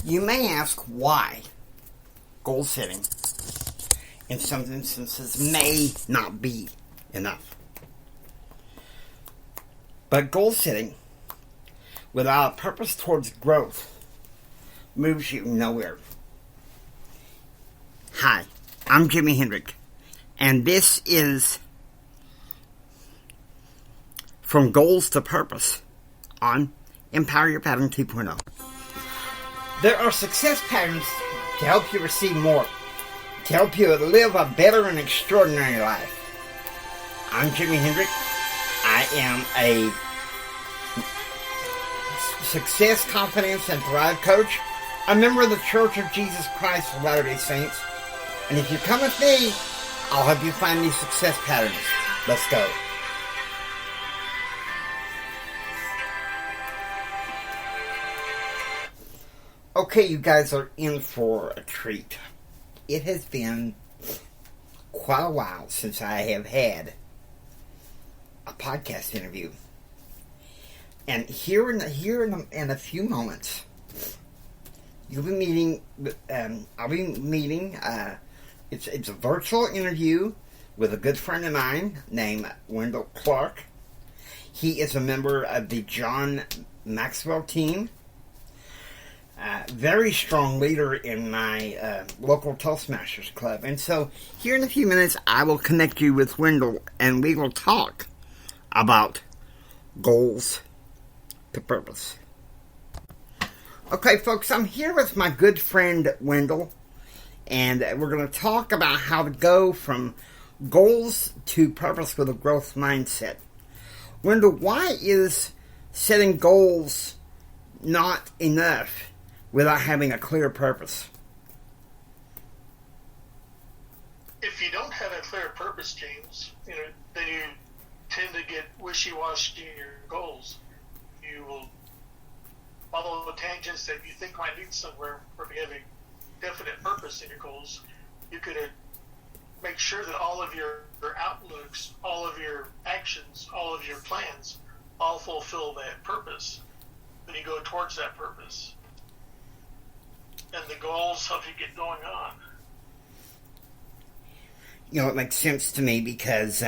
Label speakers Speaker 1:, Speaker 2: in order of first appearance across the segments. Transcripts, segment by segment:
Speaker 1: You may ask why goal setting in some instances may not be enough. But goal setting without a purpose towards growth moves you nowhere. Hi, I'm Jimi Hendrick, and this is From Goals to Purpose on Empower Your Pattern 2.0. There are success patterns to help you receive more, to help you live a better and extraordinary life. I'm Jimi Hendrick. I am a success, confidence, and thrive coach, a member of the Church of Jesus Christ of Latter-day Saints. And if you come with me, I'll help you find these success patterns. Let's go. Okay, you guys are in for a treat. It has been quite a while since I have had a podcast interview. And here in a few moments, you'll be meeting. I'll be meeting. It's a virtual interview with a good friend of mine named Wendell Clark. He is a member of the John Maxwell team. Very strong leader in my local Toastmasters club. And so here in a few minutes, I will connect you with Wendell, and we will talk about goals to purpose. Okay, folks, I'm here with my good friend Wendell, and we're going to talk about how to go from goals to purpose with a growth mindset. Wendell, why is setting goals not enough without having a clear purpose?
Speaker 2: If you don't have a clear purpose, James, then you tend to get wishy-washy in your goals. You will follow the tangents that you think might lead somewhere, or if you have a definite purpose in your goals, you could make sure that all of your outlooks, all of your actions, all of your plans, all fulfill that purpose. Then you go towards that purpose. And the goals help you get going on.
Speaker 1: It makes sense to me because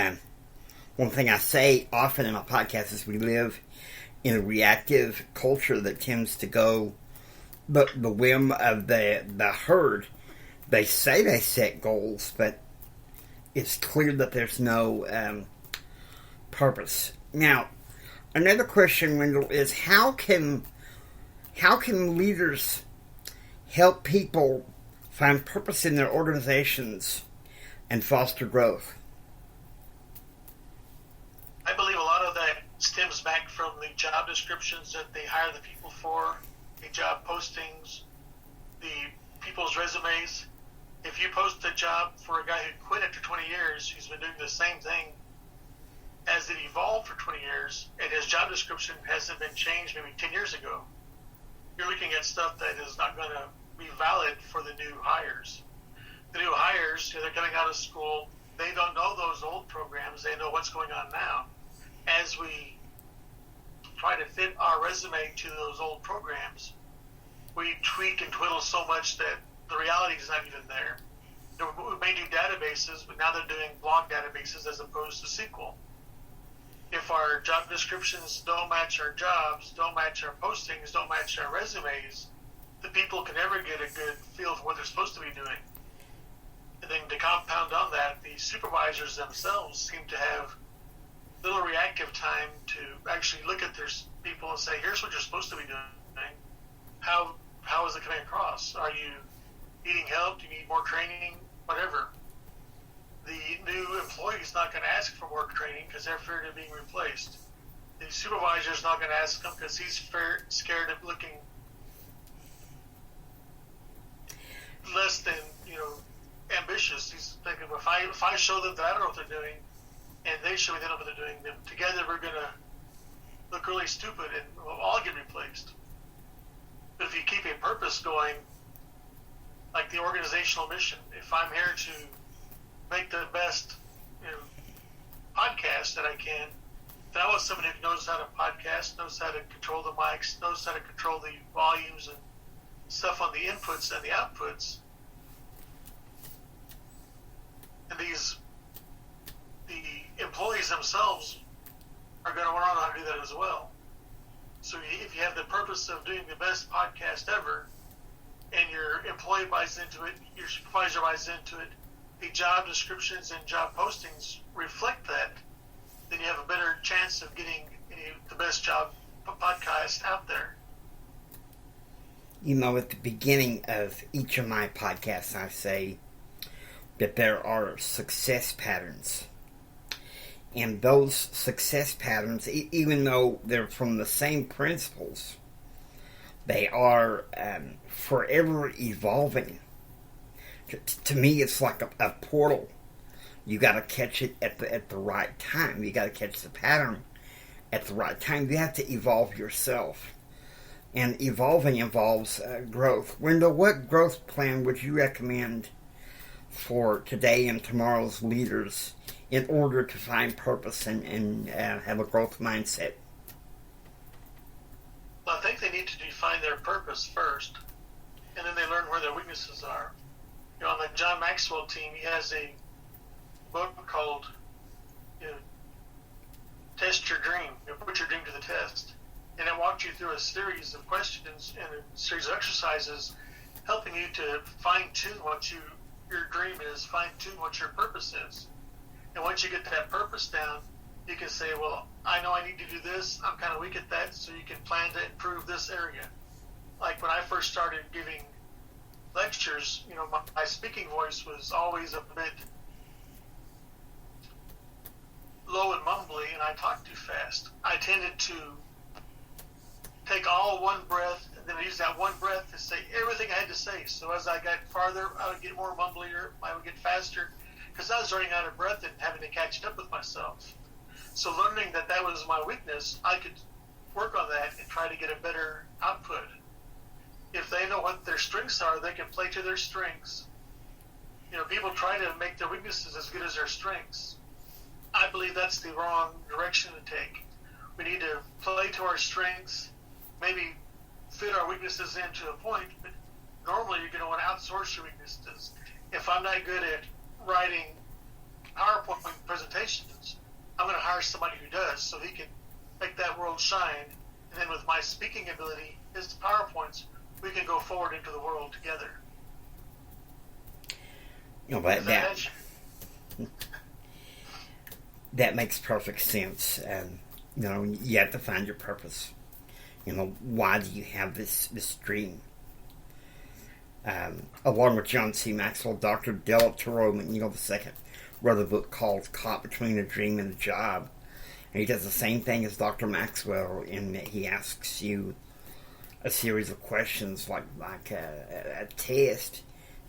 Speaker 1: one thing I say often in my podcast is we live in a reactive culture that tends to go the whim of the herd. They say they set goals, but it's clear that there's no purpose. Now, another question, Wendell, is how can leaders help people find purpose in their organizations and foster growth?
Speaker 2: I believe a lot of that stems back from the job descriptions that they hire the people for, the job postings, the people's resumes. If you post a job for a guy who quit after 20 years, who's been doing the same thing as it evolved for 20 years, and his job description hasn't been changed maybe 10 years ago, you're looking at stuff that is not going to be valid for the new hires. The new hires, they're coming out of school, they don't know those old programs, they know what's going on now. As we try to fit our resume to those old programs, we tweak and twiddle so much that the reality is not even there. We may do databases, but now they're doing blog databases as opposed to SQL. If our job descriptions don't match our jobs, don't match our postings, don't match our resumes, the people can never get a good feel for what they're supposed to be doing. And then to compound on that, the supervisors themselves seem to have little reactive time to actually look at their people and say, here's what you're supposed to be doing. How is it coming across? Are you needing help? Do you need more training? Whatever. The new employee is not going to ask for more training because they're afraid of being replaced. The supervisor is not going to ask him because he's scared of looking less than, ambitious. He's thinking, if I show them that I don't know what they're doing, and they show me they don't know what they're doing, then together we're going to look really stupid and we'll all get replaced. But if you keep a purpose going, like the organizational mission, if I'm here to make the best podcast that I can, then I want someone who knows how to podcast, knows how to control the mics, knows how to control the volumes and stuff on the inputs and the outputs. And the employees themselves are going to learn how to do that as well. So if you have the purpose of doing the best podcast ever, and your employee buys into it, your supervisor buys into it, the job descriptions and job postings reflect that, then you have a better chance of getting the best job podcast out there.
Speaker 1: You know, at the beginning of each of my podcasts, I say that there are success patterns. And those success patterns, even though they're from the same principles, they are forever evolving. To me, it's like a portal. You got to catch it at the right time. You got to catch the pattern at the right time. You have to evolve yourself. And evolving involves growth. Wendell, what growth plan would you recommend for today and tomorrow's leaders in order to find purpose and have a growth mindset?
Speaker 2: Well, I think they need to define their purpose first, and then they learn where their weaknesses are. You know, on the John Maxwell team, he has a book called Test Your Dream, Put Your Dream to the Test. And it walks you through a series of questions and a series of exercises helping you to fine-tune what your dream is, fine-tune what your purpose is. And once you get that purpose down, you can say, well, I know I need to do this. I'm kind of weak at that, so you can plan to improve this area. Like when I first started giving lectures, you know, my speaking voice was always a bit low and mumbly, and I talked too fast. I tended to take all one breath and then use that one breath to say everything I had to say. So as I got farther, I would get more mumblier, I would get faster, because I was running out of breath and having to catch up with myself. So learning that was my weakness, I could work on that and try to get a better output. If they know what their strengths are, they can play to their strengths. You know, people try to make their weaknesses as good as their strengths. I believe that's the wrong direction to take. We need to play to our strengths, maybe fit our weaknesses into a point, but normally you're going to want to outsource your weaknesses. If I'm not good at writing PowerPoint presentations, I'm going to hire somebody who does, so he can make that world shine. And then with my speaking ability, his PowerPoints, we can go forward into the world together.
Speaker 1: You know, but that makes perfect sense. You know, you have to find your purpose. You know, why do you have this dream? Along with John C. Maxwell, Dr. Del Toro McNeil II wrote a book called Caught Between a Dream and a Job. And he does the same thing as Dr. Maxwell in that he asks you a series of questions like a test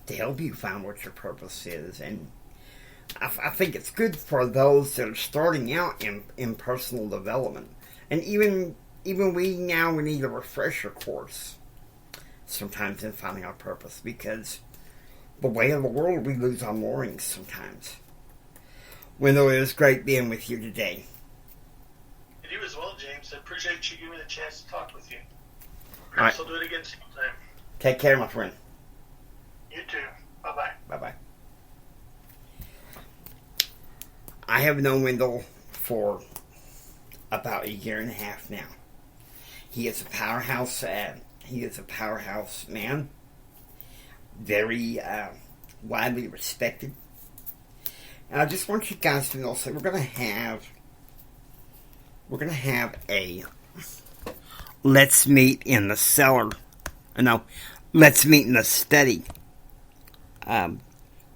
Speaker 1: to help you find what your purpose is. And I think it's good for those that are starting out in personal development. And even we now, we need a refresher course sometimes in finding our purpose, because the way of the world, we lose our moorings sometimes. Wendell, it was great being with you today.
Speaker 2: And you as well, James. I appreciate you giving me the chance to talk with you.
Speaker 1: Perhaps
Speaker 2: I'll do it again sometime.
Speaker 1: Take care, my friend.
Speaker 2: You too. Bye-bye.
Speaker 1: Bye-bye. I have known Wendell for about a year and a half now. He is a powerhouse. He is a powerhouse man. Very widely respected. And I just want you guys to know, so we're gonna have a let's meet in the cellar. No, let's meet in the study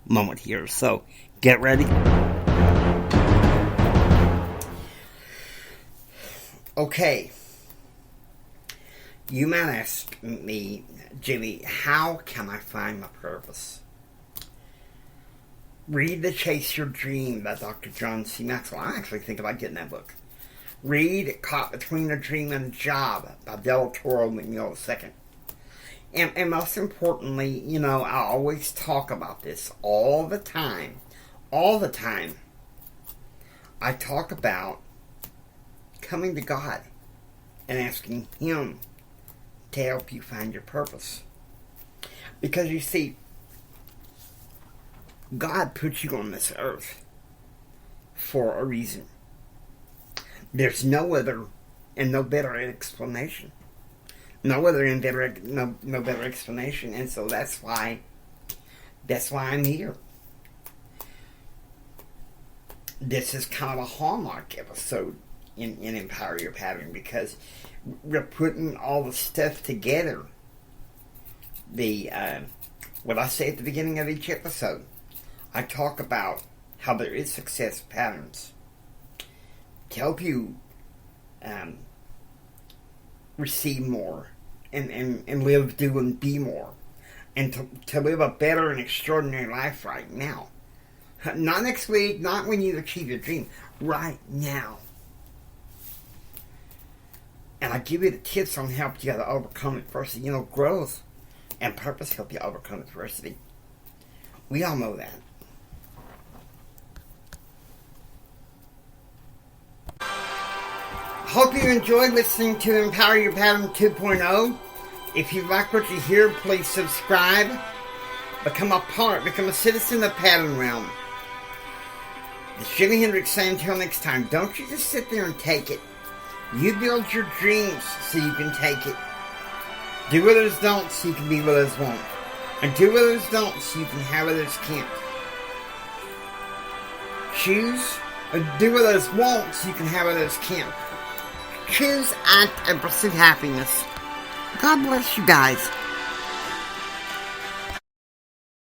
Speaker 1: moment here. So get ready. Okay. You might ask me, Jimmy, how can I find my purpose? Read The Chase Your Dream by Dr. John C. Maxwell. I actually think about getting that book. Read Caught Between a Dream and a Job by Del Toro McNeil II. And most importantly, you know, I always talk about this all the time. All the time. I talk about coming to God and asking Him to help you find your purpose. Because you see, God put you on this earth for a reason. There's no other and no better explanation. No other and better, no better explanation. And so that's why I'm here. This is kind of a hallmark episode in Empower Your Pattern, because we're putting all the stuff together. What I say at the beginning of each episode, I talk about how there is success patterns to help you receive more and live, do, and be more, and to live a better and extraordinary life right now. Not next week, not when you achieve your dream, right now. And I give you the tips on how you got to overcome adversity. Growth and purpose help you overcome adversity. We all know that. Hope you enjoyed listening to Empower Your Pattern 2.0. If you like what you hear, please subscribe. Become a citizen of Pattern Realm. This is Jimi Hendrix saying until next time, don't you just sit there and take it. You build your dreams so you can take it. Do what others don't so you can be what others won't. And do what others don't so you can have what others can't. Do what others won't so you can have what others can't. Choose act and pursue happiness. God bless you guys.